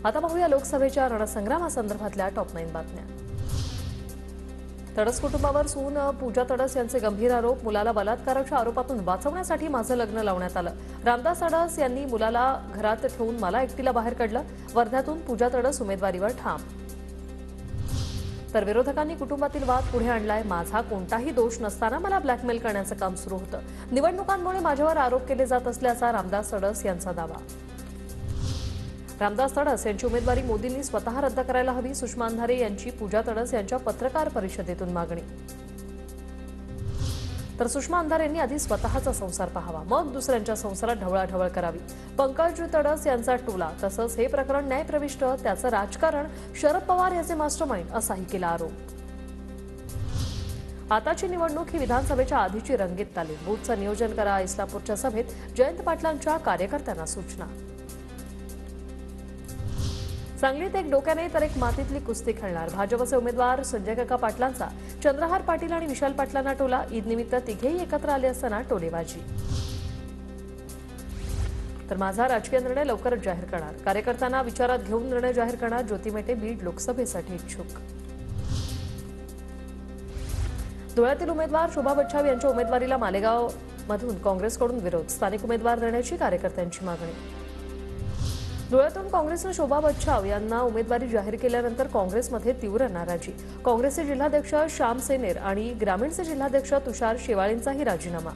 आता पाहूया लोकसभेच्या रणसंग्रामासंदर्भातल्या टॉप 9 बातम्या। तडस कुटुंबावर सून पूजा तडस यांचे गंभीर आरोप। मुलाला बलात्काराच्या आरोपातून वाचवण्यासाठी माझं लग्न लावण्यात आलं। रामदास तडस यांनी मुलाला घरात ठेवून मला एकटीला बाहेर काढलं। वर्ध्यातून पूजा तडस उमेदवारीवर ठाम। तर विरोधकांनी कुटुंबातील वाद पुढे आणलाय। माझा कोणताही दोष नसताना मला ब्लॅकमेल करण्याचं काम सुरू होतं। निवडणुकांमुळे माझ्यावर आरोप केले जात असल्याचा रामदास तडस यांचा दावा। रामदास तडस यांची उमेदवारी मोदींनी स्वतः रद्द करायला हवी। सुषमा अंधारे यांची पूजा तडस यांच्या पत्रकार परिषदेतून मागणी। तर सुषमा अंधारे यांनी आधी स्वतःचा संसार पाहावा, मग दुसऱ्यांच्या संसारात ढवळाढवळ करावी। पंकज तडस यांचा टोला तसंच हे प्रकरण न्यायप्रविष्ट, त्याचं राजकारण, शरद पवार याचे मास्टरमाइंड असाही केला आरोप। आताची निवडणूक ही विधानसभेच्या आधीची रंगीत तालीम। बूथचं नियोजन करा। इस्लापूरच्या सभेत जयंत पाटलांच्या कार्यकर्त्यांना सूचना। सांगलीत एक डोक्याने तर एक मातीतली कुस्ती खेळणार। भाजपचे उमेदवार संजय काका पाटलांचा चंद्रहार पाटील आणि विशाल पाटलांना टोला। ईदनिमित्त तिघेही एकत्र आले असताना टोलेबाजी। तर माझा राजकीय निर्णय लवकरच जाहीर करणार। कार्यकर्त्यांना विचारात घेऊन निर्णय जाहीर करणार। ज्योती मेटे बीड लोकसभेसाठी इच्छुक। धुळ्यातील उमेदवार शोभा बच्छाव यांच्या उमेदवारीला मालेगाव मधून काँग्रेसकडून विरोध। स्थानिक उमेदवार देण्याची कार्यकर्त्यांची मागणी। धुळ्यातून काँग्रेसने शोभा बच्छाव यांना उमेदवारी जाहीर केल्यानंतर काँग्रेसमध्ये तीव्र नाराजी। काँग्रेसचे जिल्हाध्यक्ष श्याम सेनेर आणि ग्रामीणचे जिल्हाध्यक्ष तुषार शेवाळेंचाही राजीनामा।